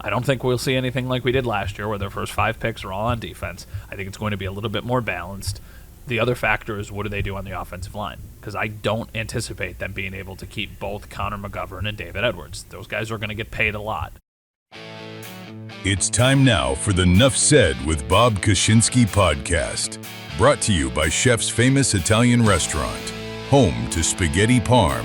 I don't think we'll see anything like we did last year where their first 5 picks are all on defense. I think it's going to be a little bit more balanced. The other factor is what do they do on the offensive line? Because I don't anticipate them being able to keep both Connor McGovern and David Edwards. Those guys are going to get paid a lot. It's time now for the Nuff Said with Bob Koshinski podcast. Brought to you by Chef's Famous Italian Restaurant, home to spaghetti parm,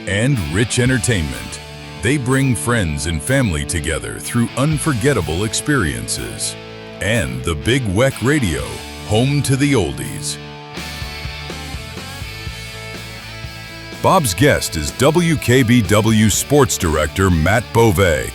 and Rich Entertainment. They bring friends and family together through unforgettable experiences. And the Big Weck Radio, home to the oldies. Bob's guest is WKBW Sports Director Matt Bove.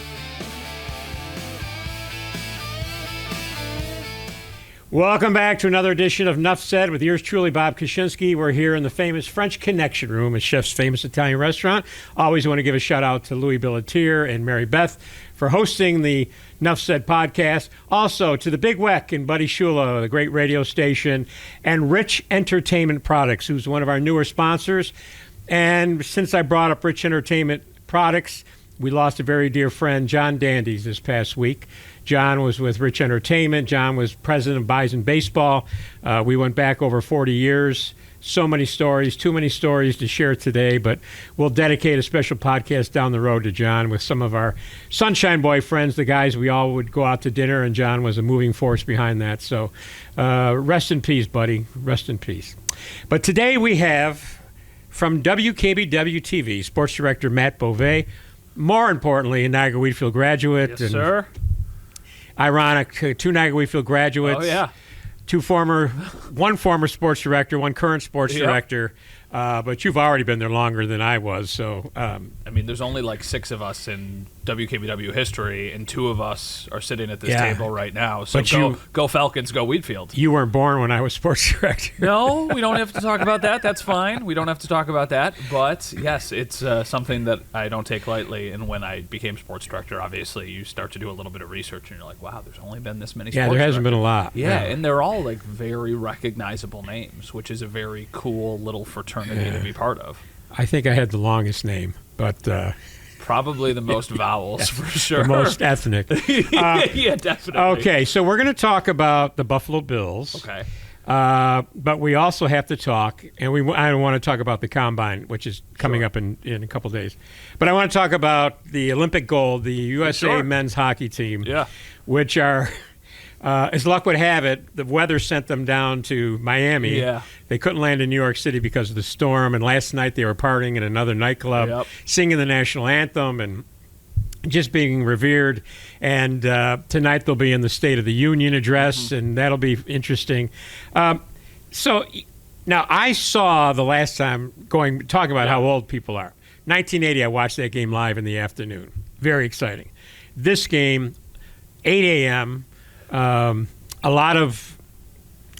Welcome back to another edition of Nuff Said with yours truly, Bob Koshinski. We're here in the famous French Connection Room at Chef's Famous Italian Restaurant. Always want to give a shout out to Louis Billetier and Mary Beth for hosting the Nuff Said podcast. Also to the Big Weck and Buddy Shula, the great radio station, and Rich Entertainment Products, who's one of our newer sponsors. And since I brought up Rich Entertainment Products, we lost a very dear friend, Jon Dandes, this past week. John was with Rich Entertainment. John was president of Bison Baseball. We went back over 40 years. So many stories, too many stories to share today, but we'll dedicate a special podcast down the road to John with some of our Sunshine Boy friends, the guys we all would go out to dinner, and John was a moving force behind that. So rest in peace, buddy. Rest in peace. But today we have, from WKBW-TV, Sports Director Matt Bove, more importantly, a Niagara Wheatfield graduate. Yes, sir. Ironic, 2 Niagara Wheatfield graduates. Oh, yeah. One former sports director, one current sports director. But you've already been there longer than I was. So, I mean, there's only like 6 of us in WKBW history, and 2 of us are sitting at this table right now. So go Falcons, go Wheatfield. You weren't born when I was sports director. No, we don't have to talk about that. That's fine. We don't have to talk about that. But, yes, it's something that I don't take lightly. And when I became sports director, obviously, you start to do a little bit of research, and you're like, wow, there's only been this many sports there hasn't directors. been a lot. Yeah, and they're all like very recognizable names, which is a very cool little fraternity to be part of. I think I had the longest name, but probably the most vowels for sure. The most ethnic. Yeah, definitely. Okay, so we're going to talk about the Buffalo Bills. Okay. But we also have to talk, and I want to talk about the Combine, which is coming up in a couple days. But I want to talk about the Olympic gold, the USA men's hockey team, which are... as luck would have it, the weather sent them down to Miami. Yeah. They couldn't land in New York City because of the storm, and last night they were partying in another nightclub, singing the national anthem and just being revered. And tonight they'll be in the State of the Union address, and that'll be interesting. So now I saw the last time talking about how old people are. 1980, I watched that game live in the afternoon. Very exciting. This game, 8 a.m., a lot of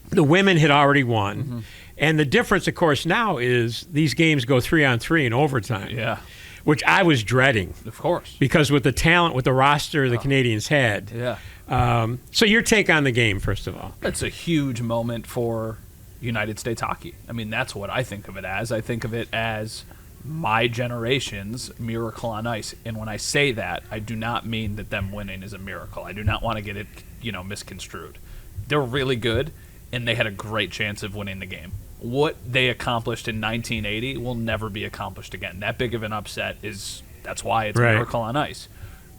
the women had already won. And the difference, of course, now is these games go 3-on-3 in overtime. Yeah. Which I was dreading. Of course. Because with the talent, with the roster the Canadians had. Yeah. So your take on the game, first of all. It's a huge moment for United States hockey. I mean, that's what I think of it as. I think of it as my generation's miracle on ice. And when I say that, I do not mean that them winning is a miracle. I do not want to get it, misconstrued. They're really good, and they had a great chance of winning the game. What they accomplished in 1980 will never be accomplished again. That big of an upset that's why it's a miracle on ice.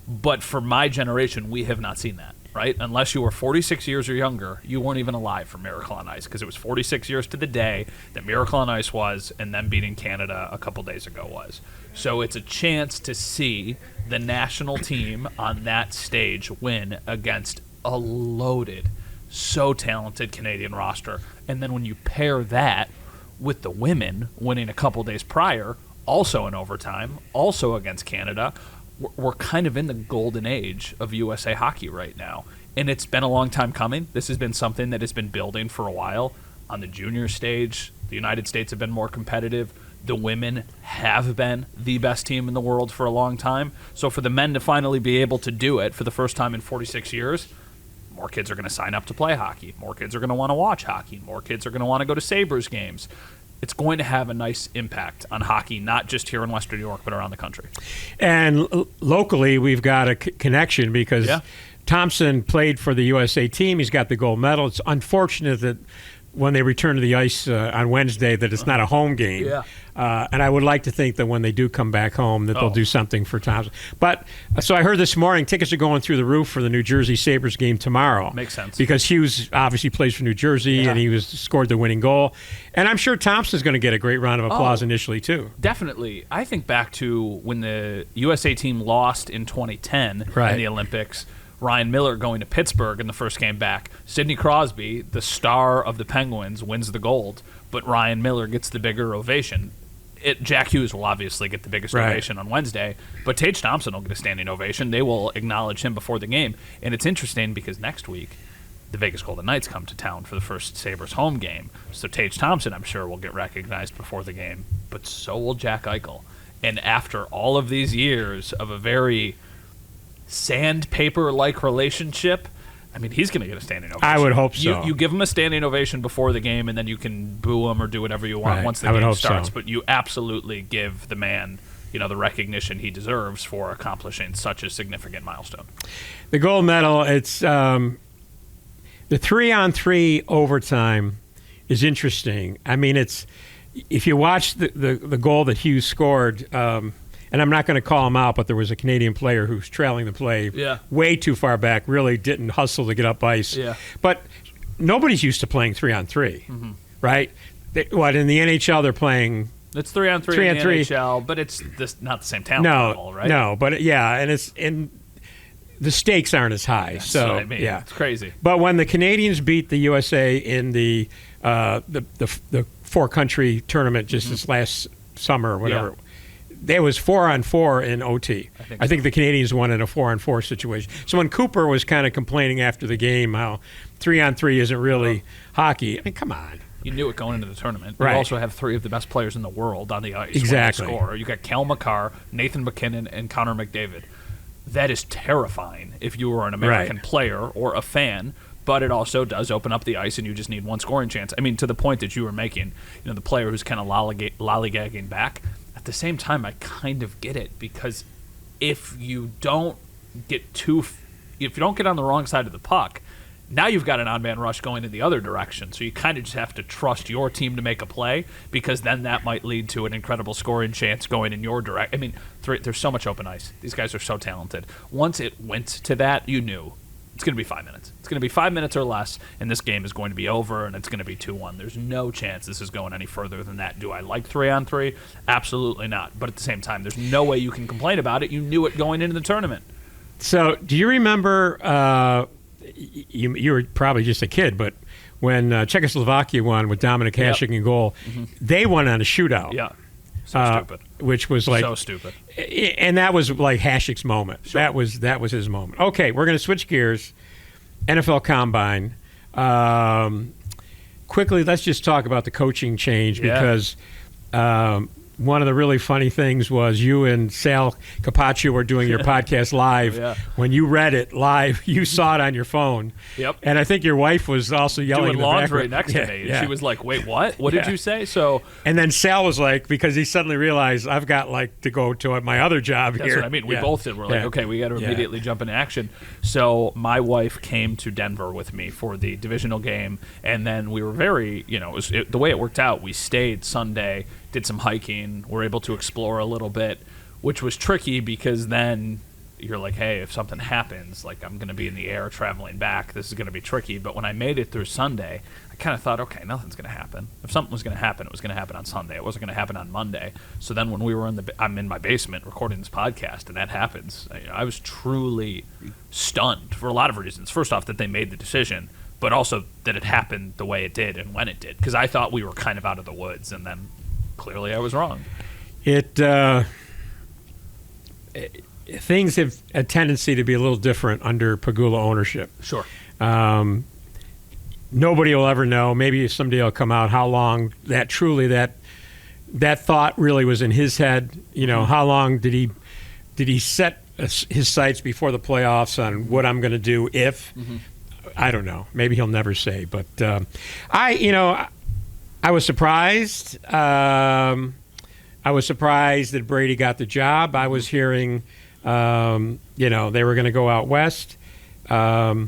But for my generation, we have not seen that, right? Unless you were 46 years or younger, you weren't even alive for Miracle on Ice, because it was 46 years to the day that Miracle on Ice was, and them beating Canada a couple days ago was. So it's a chance to see the national team on that stage win against a loaded, so talented Canadian roster. And then when you pair that with the women winning a couple days prior, also in overtime, also against Canada, we're kind of in the golden age of USA hockey right now. And it's been a long time coming. This has been something that has been building for a while. On the junior stage, the United States have been more competitive. The women have been the best team in the world for a long time. So for the men to finally be able to do it for the first time in 46 years, more kids are going to sign up to play hockey. More kids are going to want to watch hockey. More kids are going to want to go to Sabres games. it's going to have a nice impact on hockey, not just here in Western New York, but around the country. And locally, we've got a connection because Thompson played for the USA team. He's got the gold medal. It's unfortunate that when they return to the ice on Wednesday that it's not a home game. Yeah. And I would like to think that when they do come back home that they'll do something for Thompson. But so I heard this morning tickets are going through the roof for the New Jersey Sabres game tomorrow. Makes sense. Because Hughes obviously plays for New Jersey and he scored the winning goal. And I'm sure Thompson's going to get a great round of applause initially too. Definitely. I think back to when the USA team lost in 2010 in the Olympics. Ryan Miller going to Pittsburgh in the first game back. Sidney Crosby, the star of the Penguins, wins the gold, but Ryan Miller gets the bigger ovation. Jack Hughes will obviously get the biggest ovation on Wednesday, but Tage Thompson will get a standing ovation. They will acknowledge him before the game. And it's interesting because next week, the Vegas Golden Knights come to town for the first Sabres home game. So Tage Thompson, I'm sure, will get recognized before the game, but so will Jack Eichel. And after all of these years of a very sandpaper-like relationship, I mean, he's going to get a standing ovation. I would hope so. You give him a standing ovation before the game, and then you can boo him or do whatever you want once the game starts. But you absolutely give the man, the recognition he deserves for accomplishing such a significant milestone. The gold medal, it's the 3-on-3 overtime is interesting. I mean, it's if you watch the goal that Hughes scored. And I'm not going to call him out, but there was a Canadian player who's trailing the play way too far back, really didn't hustle to get up ice. Yeah. But nobody's used to playing 3-on-3, right? In the NHL, they're playing... It's 3-on-3 in the NHL, but it's not the same talent level, right? No, but and the stakes aren't as high. That's so what I mean. It's crazy. But when the Canadians beat the USA in the four-country tournament just this last summer or whatever... There was 4-on-4 in OT. I think the Canadians won in a 4-on-4 situation. So when Cooper was kind of complaining after the game how 3-on-3 isn't really hockey, I mean, come on. You knew it going into the tournament. Right. You also have three of the best players in the world on the ice. Exactly. When they score. You got Cal McCarr, Nathan McKinnon, and Connor McDavid. That is terrifying if you were an American player or a fan. But it also does open up the ice, and you just need one scoring chance. I mean, to the point that you were making, the player who's kind of lollygagging back. At the same time, I kind of get it because if you don't get on the wrong side of the puck, now you've got an on-man rush going in the other direction. So you kind of just have to trust your team to make a play because then that might lead to an incredible scoring chance going in your direction. I mean, there's so much open ice. These guys are so talented. Once it went to that, you knew. It's going to be 5 minutes. It's going to be 5 minutes or less, and this game is going to be over, and it's going to be 2-1. There's no chance this is going any further than that. Do I like 3-on-3? Absolutely not. But at the same time, there's no way you can complain about it. You knew it going into the tournament. So do you remember, you were probably just a kid, but when Czechoslovakia won with Dominik Hasek in goal, they won on a shootout. Yeah. So stupid. Which was like so stupid. And that was like Hasek's moment. Sure. That was his moment. Okay, we're going to switch gears. NFL Combine. Quickly, let's just talk about the coaching change because one of the really funny things was you and Sal Capaccio were doing your podcast live. When you read it live, you saw it on your phone. Yep. And I think your wife was also yelling doing laundry next to me. And she was like, wait, what? What did you say? So, and then Sal was like, because he suddenly realized I've got to go to my other job here. That's what I mean. We both did. We're like, okay, we got to immediately jump into action. So my wife came to Denver with me for the divisional game. And then we were very, the way it worked out, we stayed Sunday, did some hiking, were able to explore a little bit, which was tricky because then you're like, hey, if something happens, I'm going to be in the air traveling back, this is going to be tricky. But when I made it through Sunday, I kind of thought, okay, nothing's going to happen. If something was going to happen, it was going to happen on Sunday. It wasn't going to happen on Monday. So then when we were I'm in my basement recording this podcast, and that happens, I was truly stunned for a lot of reasons. First off, that they made the decision, but also that it happened the way it did and when it did, because I thought we were kind of out of the woods, and then clearly I was wrong. Things have a tendency to be a little different under Pegula ownership. Sure. Nobody will ever know. Maybe someday it'll come out how long that thought really was in his head. How long did he set his sights before the playoffs on what I'm going to do if? I don't know. Maybe he'll never say. But I I was surprised. I was surprised that Brady got the job. I was hearing, they were going to go out west. But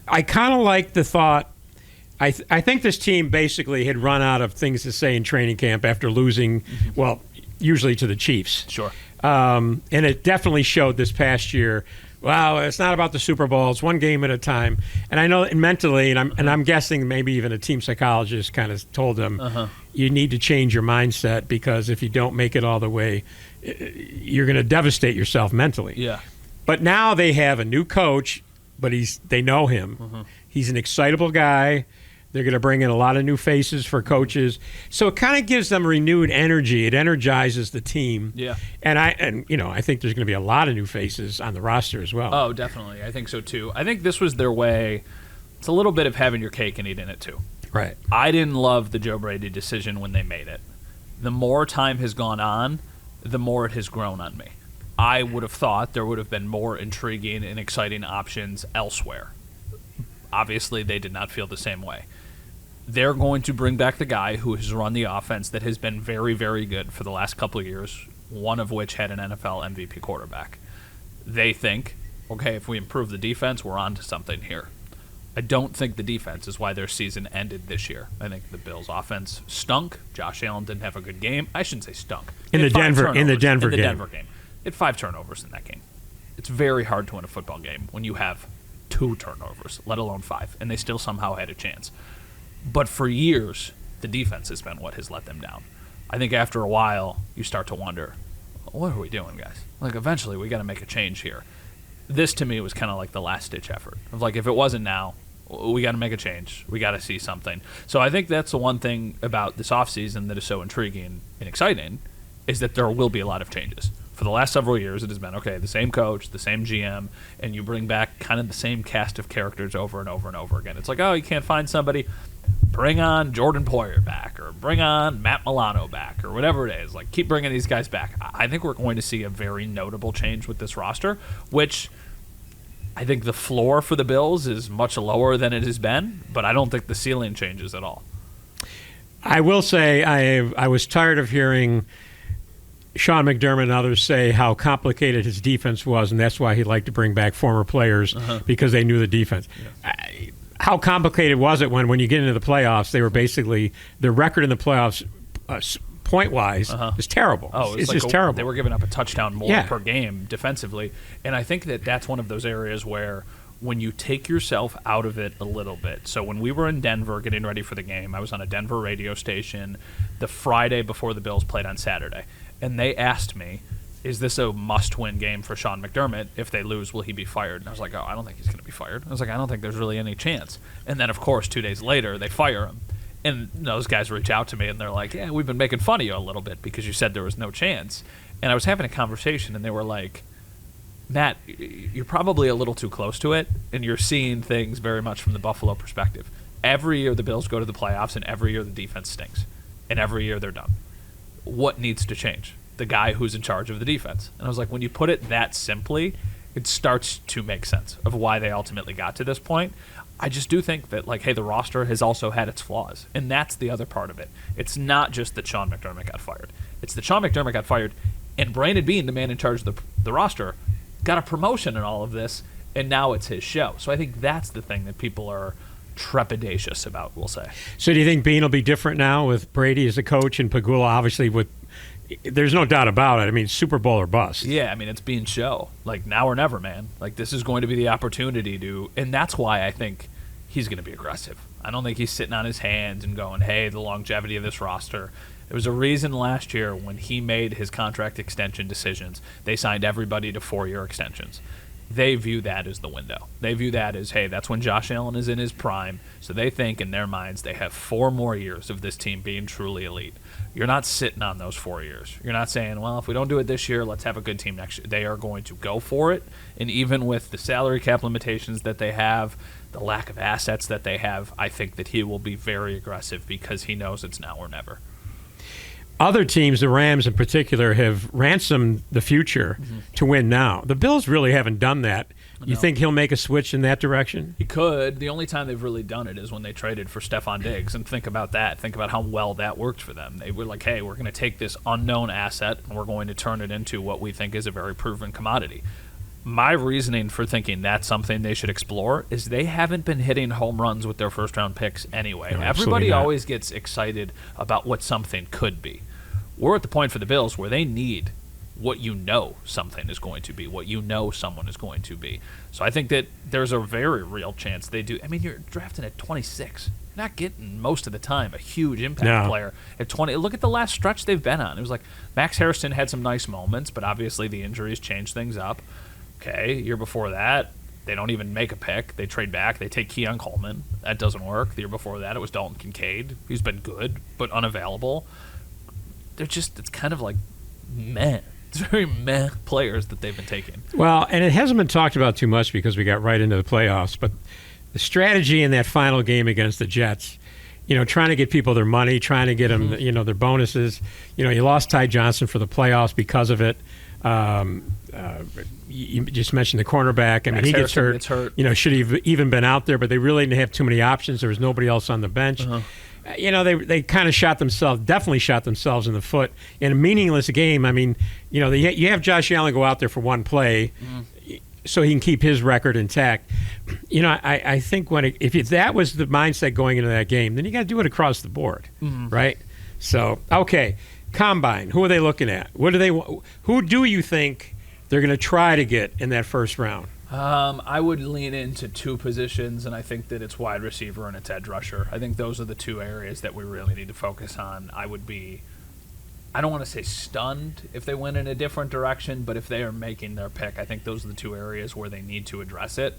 I kind of like the thought. I think this team basically had run out of things to say in training camp after losing, well, usually to the Chiefs. Sure. And it definitely showed this past year. Wow, it's not about the Super Bowl. It's one game at a time. And I know mentally, and I'm guessing maybe even a team psychologist kind of told them, you need to change your mindset because if you don't make it all the way, you're going to devastate yourself mentally. Yeah. But now they have a new coach, but they know him. He's an excitable guy. They're going to bring in a lot of new faces for coaches. So it kind of gives them renewed energy. It energizes the team. Yeah. And I think there's going to be a lot of new faces on the roster as well. Oh, definitely. I think so too. I think this was their way. It's a little bit of having your cake and eating it too. Right. I didn't love the Joe Brady decision when they made it. The more time has gone on, the more it has grown on me. I would have thought there would have been more intriguing and exciting options elsewhere. Obviously, they did not feel the same way. They're going to bring back the guy who has run the offense that has been very, very good for the last couple of years, one of which had an NFL MVP quarterback. They think, okay, if we improve the defense, we're on to something here. I don't think the defense is why their season ended this year. I think the Bills' offense stunk. Josh Allen didn't have a good game. I shouldn't say stunk. In the Denver game. They had 5 turnovers in that game. It's very hard to win a football game when you have 2 turnovers, let alone 5, and they still somehow had a chance. But for years, the defense has been what has let them down. I think after a while, you start to wonder, what are we doing, guys? Like, eventually, we got to make a change here. This, to me, was kind of like the last-ditch effort. Of like, if it wasn't now, we got to make a change. We got to see something. So I think that's the one thing about this offseason that is so intriguing and exciting is that there will be a lot of changes. For the last several years, it has been, okay, the same coach, the same GM, and you bring back kind of the same cast of characters over and over and over again. It's like, oh, you can't find somebody, bring on Jordan Poyer back, or bring on Matt Milano back, or whatever it is. Like, keep bringing these guys back. I think we're going to see a very notable change with this roster, which I think the floor for the Bills is much lower than it has been, but I don't think the ceiling changes at all. I will say I was tired of hearing Sean McDermott and others say how complicated his defense was, and that's why he liked to bring back former players because they knew the defense. Yeah. How complicated was it when you get into the playoffs, they were basically – their record in the playoffs point-wise is terrible. Oh, it's like just terrible. They were giving up a touchdown more per game defensively, and I think that's one of those areas where when you take yourself out of it a little bit. So when we were in Denver getting ready for the game, I was on a Denver radio station the Friday before the Bills played on Saturday. And they asked me, is this a must-win game for Sean McDermott? If they lose, will he be fired? And I was like, oh, I don't think he's going to be fired. I was like, I don't think there's really any chance. And then, of course, 2 days later, they fire him. And those guys reach out to me, and they're like, yeah, we've been making fun of you a little bit because you said there was no chance. And I was having a conversation, and they were like, Matt, you're probably a little too close to it, and you're seeing things very much from the Buffalo perspective. Every year the Bills go to the playoffs, and every year the defense stinks. And every year they're done. What needs to change? The guy who's in charge of the defense. And I was like, when you put it that simply, it starts to make sense of why they ultimately got to this point. I just do think that, like, hey, the roster has also had its flaws. And that's the other part of it. It's not just that Sean McDermott got fired. It's that Sean McDermott got fired, and Brandon Beane, the man in charge of the roster, got a promotion in all of this, and now it's his show. So I think that's the thing that people are trepidatious about, we'll say. So do you think Beane will be different now with Brady as a coach and Pagula obviously with – there's no doubt about it. I mean, Super Bowl or bust. Yeah, I mean, it's Beane's show. Like, now or never, man. Like, this is going to be the opportunity to – and that's why I think he's going to be aggressive. I don't think he's sitting on his hands and going, hey, the longevity of this roster. There was a reason last year when he made his contract extension decisions, they signed everybody to 4-year extensions. They view that as the window. They view that as, hey, that's when Josh Allen is in his prime. So they think in their minds they have 4 more years of this team being truly elite. You're not sitting on those 4 years. You're not saying, well, if we don't do it this year, let's have a good team next year. They are going to go for it. And even with the salary cap limitations that they have, the lack of assets that they have, I think that he will be very aggressive because he knows it's now or never. other teams, the Rams in particular, have ransomed the future to win now. The Bills really haven't done that. You think he'll make a switch in that direction? He could. The only time they've really done it is when they traded for Stephon Diggs. And think about that. Think about how well that worked for them. They were like, hey, we're going to take this unknown asset and we're going to turn it into what we think is a very proven commodity. My reasoning for thinking that's something they should explore is they haven't been hitting home runs with their first-round picks anyway. No, everybody always gets excited about what something could be. We're at the point for the Bills where they need what you know something is going to be, what you know someone is going to be. So I think that there's a very real chance they do. I mean, you're drafting at 26. You're not getting most of the time a huge impact player at 20. Look at the last stretch they've been on. It was like Max Harrison had some nice moments, but obviously the injuries changed things up. Okay, year before that, they don't even make a pick. They trade back. They take Keon Coleman. That doesn't work. The year before that, it was Dalton Kincaid. He's been good, but unavailable. They're just, it's kind of like meh. It's very meh players that they've been taking. Well, and it hasn't been talked about too much because we got right into the playoffs, but the strategy in that final game against the Jets, trying to get people their money, trying to get them, their bonuses. You lost Ty Johnson for the playoffs because of it. You just mentioned the cornerback. I mean, he gets hurt. Should have even been out there, but they really didn't have too many options. There was nobody else on the bench. They kind of definitely shot themselves in the foot in a meaningless game. I mean, you have Josh Allen go out there for one play so he can keep his record intact. I think if that was the mindset going into that game, then you got to do it across the board, right? So, okay, Combine. Who are they looking at? Who do you think they're going to try to get in that first round? I would lean into two positions, and I think that it's wide receiver and it's edge rusher. I think those are the two areas that we really need to focus on. I don't want to say stunned if they went in a different direction, but if they are making their pick, I think those are the two areas where they need to address it.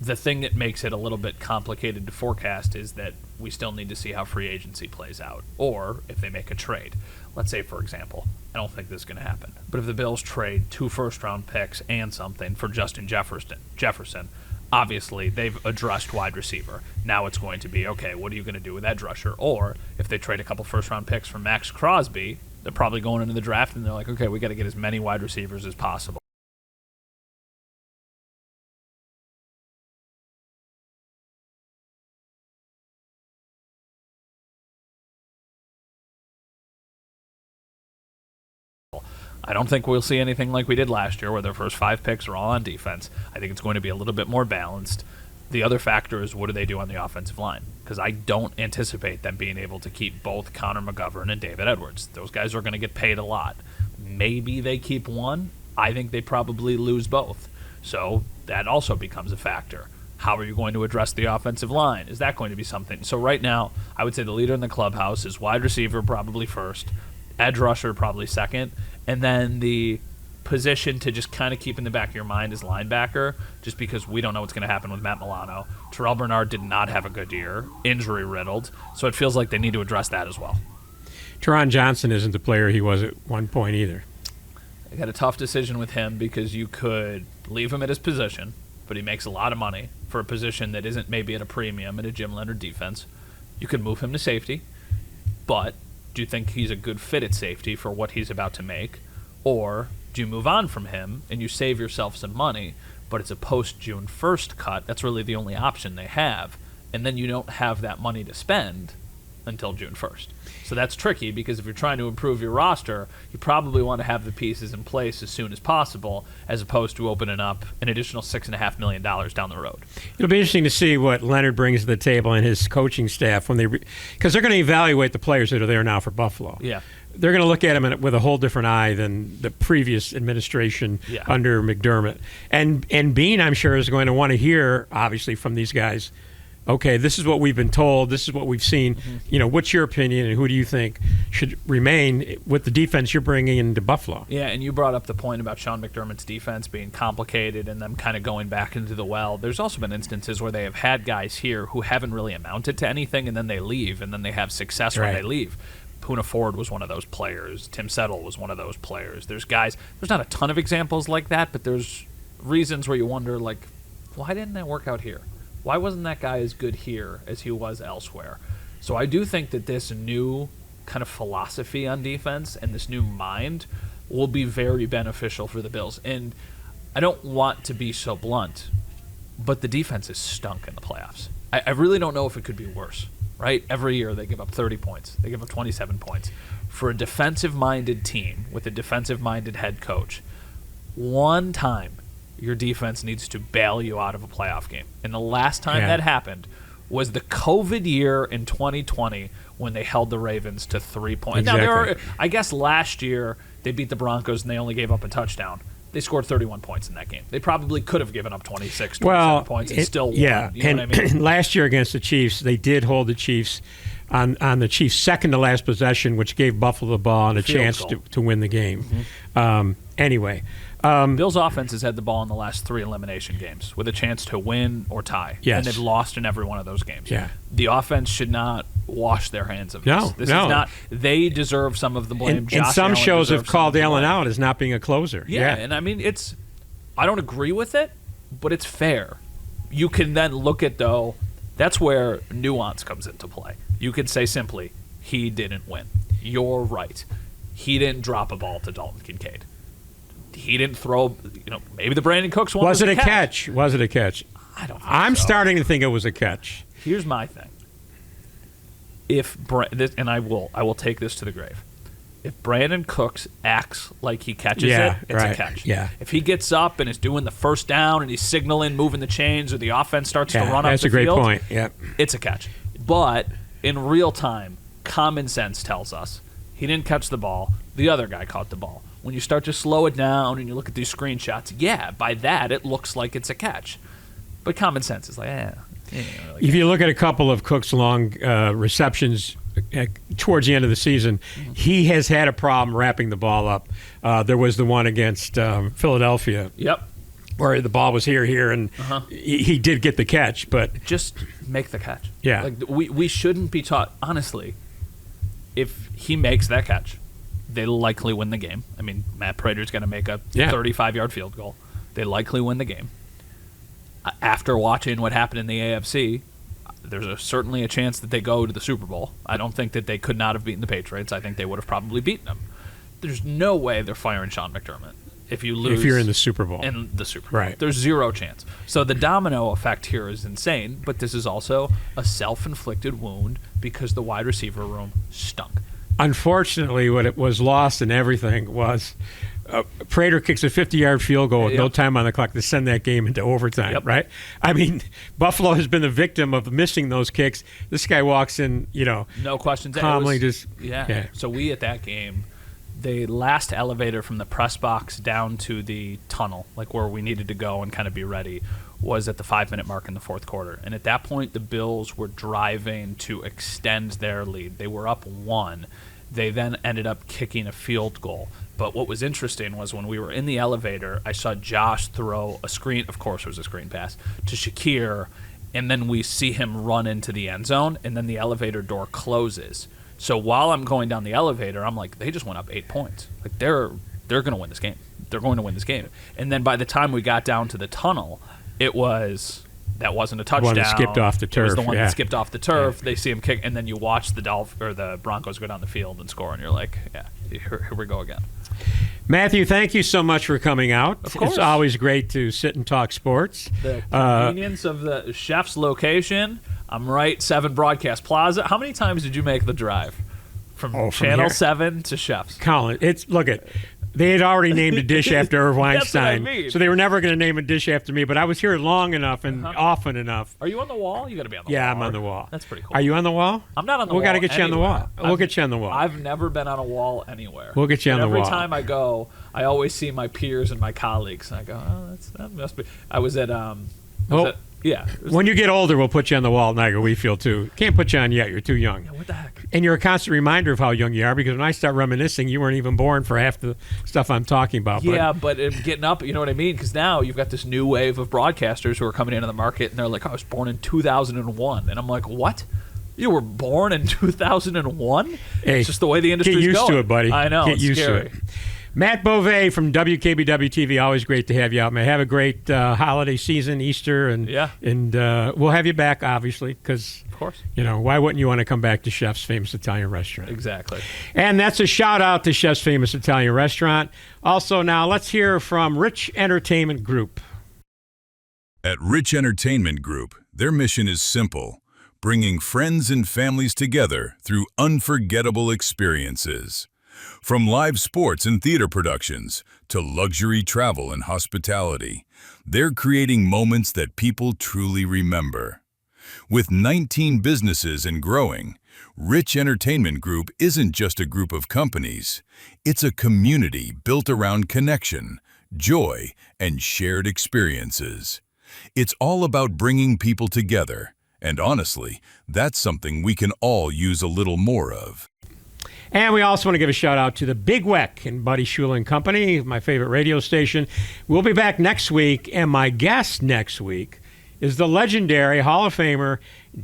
The thing that makes it a little bit complicated to forecast is that we still need to see how free agency plays out, or if they make a trade. Let's say, for example, I don't think this is going to happen, but if the Bills trade 2 first-round picks and something for Justin Jefferson, obviously they've addressed wide receiver. Now it's going to be, okay, what are you going to do with edge rusher? Or if they trade a couple first-round picks for Max Crosby, they're probably going into the draft and they're like, okay, we got to get as many wide receivers as possible. I don't think we'll see anything like we did last year where their first 5 picks are all on defense. I think it's going to be a little bit more balanced. The other factor is what do they do on the offensive line? Because I don't anticipate them being able to keep both Connor McGovern and David Edwards. Those guys are going to get paid a lot. Maybe they keep one. I think they probably lose both. So that also becomes a factor. How are you going to address the offensive line? Is that going to be something? So right now, I would say the leader in the clubhouse is wide receiver probably first, edge rusher probably second, and then the position to just kind of keep in the back of your mind is linebacker, just because we don't know what's going to happen with Matt Milano. Terrell Bernard did not have a good year, injury riddled, so it feels like they need to address that as well. Teron Johnson isn't the player he was at one point either. I got a tough decision with him because you could leave him at his position, but he makes a lot of money for a position that isn't maybe at a premium in a Jim Leonard defense. You could move him to safety, but do you think he's a good fit at safety for what he's about to make? Or do you move on from him and you save yourself some money, but it's a post-June 1st cut? That's really the only option they have. And then you don't have that money to spend until June 1st. So that's tricky because if you're trying to improve your roster, you probably want to have the pieces in place as soon as possible, as opposed to opening up an additional $6.5 million down the road. It'll be interesting to see what Leonard brings to the table and his coaching staff when because they're going to evaluate the players that are there now for Buffalo. Yeah. They're going to look at him with a whole different eye than the previous administration under McDermott. And Beane, I'm sure, is going to want to hear, obviously, from these guys, okay, this is what we've been told, this is what we've seen. What's your opinion, and who do you think should remain with the defense you're bringing into Buffalo? Yeah, and you brought up the point about Sean McDermott's defense being complicated and them kind of going back into the well. There's also been instances where they have had guys here who haven't really amounted to anything, and then they leave, and then they have success when they leave. Poona Ford was one of those players. Tim Settle was one of those players. There's not a ton of examples like that, but there's reasons where you wonder, like, why didn't that work out here? Why wasn't that guy as good here as he was elsewhere? So I do think that this new kind of philosophy on defense and this new mind will be very beneficial for the Bills. And I don't want to be so blunt, but the defense is stunk in the playoffs. I really don't know if it could be worse, right? Every year they give up 30 points. They give up 27 points. For a defensive-minded team with a defensive-minded head coach, one time your defense needs to bail you out of a playoff game. And the last time that happened was the COVID year in 2020 when they held the Ravens to 3 points. Exactly. Now, I guess last year they beat the Broncos and they only gave up a touchdown. They scored 31 points in that game. They probably could have given up 26, 27 points and still won. Yeah, you know what I mean? Last year against the Chiefs, they did hold the Chiefs on the Chiefs' second-to-last possession, which gave Buffalo the ball and a chance to win the game. Anyway. Bills' offense has had the ball in the last 3 elimination games with a chance to win or tie. Yes. And they've lost in every one of those games. Yeah. The offense should not wash their hands of this. No, This no. is not. They deserve some of the blame. And Josh some Allen shows have deserves some called of the Allen blame. out as not being a closer. Yeah, and I mean, I don't agree with it, but it's fair. You can then look at, though, that's where nuance comes into play. You could say simply, he didn't win. You're right. He didn't drop a ball to Dalton Kincaid. He didn't throw, maybe the Brandon Cooks one Was it a catch? Was it a catch? I don't think I'm so. starting to think it was a catch. Here's my thing. And I will take this to the grave. If Brandon Cooks acts like he catches it, it's a catch. Yeah. If he gets up and is doing the first down and he's signaling, moving the chains, or the offense starts to run up the field, that's a great point. Yeah. it's a catch. But in real time, common sense tells us he didn't catch the ball. The other guy caught the ball. When you start to slow it down and you look at these screenshots, by that it looks like it's a catch. But common sense is like, If you look at a couple of Cook's long receptions towards the end of the season, he has had a problem wrapping the ball up. There was the one against Philadelphia. Yep. Where the ball was here, and he did get the catch, but just make the catch. Yeah. Like we shouldn't be taught, honestly, if he makes that catch, they likely win the game. I mean, Matt Prater's going to make a 35-yard field goal. They likely win the game. After watching what happened in the AFC, there's certainly a chance that they go to the Super Bowl. I don't think that they could not have beaten the Patriots. I think they would have probably beaten them. There's no way they're firing Sean McDermott if you lose. If you're in the Super Bowl. In the Super Bowl. Right. There's zero chance. So the domino effect here is insane, but this is also a self-inflicted wound because the wide receiver room stunk. Unfortunately, what it was lost in everything was Prater kicks a 50-yard field goal with no time on the clock to send that game into overtime, right? I mean, Buffalo has been the victim of missing those kicks. This guy walks in, no questions. Calmly So we at that game, the last elevator from the press box down to the tunnel, like where we needed to go and kind of be ready, was at the 5-minute mark in the fourth quarter. And at that point, the Bills were driving to extend their lead. They were up 1. They then ended up kicking a field goal. But what was interesting was when we were in the elevator, I saw Josh throw a screen. Of course, it was a screen pass to Shakir, and then we see him run into the end zone, and then the elevator door closes. So while I'm going down the elevator, I'm like, they just went up 8 points. Like they're going to win this game. They're going to win this game. And then by the time we got down to the tunnel, that wasn't a touchdown. The one that skipped off the turf. It was the one that skipped off the turf. They see him kick, and then you watch the Broncos go down the field and score, and you're like, here we go again. Matthew, thank you so much for coming out. Of course. It's always great to sit and talk sports. The convenience of the chef's location. I'm right, 7 Broadcast Plaza. How many times did you make the drive from Channel 7 to Chef's? Colin, they had already named a dish after Irv Weinstein, That's what I mean. so they were never going to name a dish after me, but I was here long enough and often enough. Are you on the wall? You got to be on the wall. Yeah, I'm on the wall. That's pretty cool. Are you on the wall? I'm not on the wall. We got to get you on the wall. We'll get you on the wall. I've never been on a wall anywhere. We'll get you on the wall. Every time I go, I always see my peers and my colleagues, and I go, that must be. I was at when you get older, we'll put you on the wall at Niagara Wheatfield too. Can't put you on yet. You're too young. Yeah, what the heck? And you're a constant reminder of how young you are, because when I start reminiscing, you weren't even born for half the stuff I'm talking about. Yeah, but getting up, you know what I mean? Because now you've got this new wave of broadcasters who are coming into the market, and they're like, I was born in 2001. And I'm like, what? You were born in 2001? Hey, it's just the way the industry's going. Get used to it, buddy. I know. Get used scary. to it. Matt Bove from WKBW-TV, always great to have you out, man. Have a great holiday season, Easter, and we'll have you back, obviously, because, of course, why wouldn't you want to come back to Chef's Famous Italian Restaurant? Exactly. And that's a shout-out to Chef's Famous Italian Restaurant. Also, now, let's hear from Rich Entertainment Group. At Rich Entertainment Group, their mission is simple: bringing friends and families together through unforgettable experiences. From live sports and theater productions to luxury travel and hospitality, they're creating moments that people truly remember. With 19 businesses and growing, Rich Entertainment Group isn't just a group of companies. It's a community built around connection, joy, and shared experiences. It's all about bringing people together, and honestly, that's something we can all use a little more of. And we also want to give a shout out to the Big Weck and Buddy Shula and Company, my favorite radio station. We'll be back next week, and my guest next week is the legendary Hall of Famer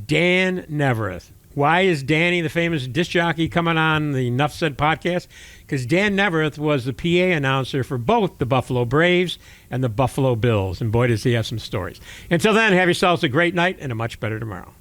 Dan Nevereth. Why is Danny, the famous disc jockey, coming on the Nuff Said podcast? Because Dan Nevereth was the PA announcer for both the Buffalo Braves and the Buffalo Bills, and boy, does he have some stories. Until then, have yourselves a great night and a much better tomorrow.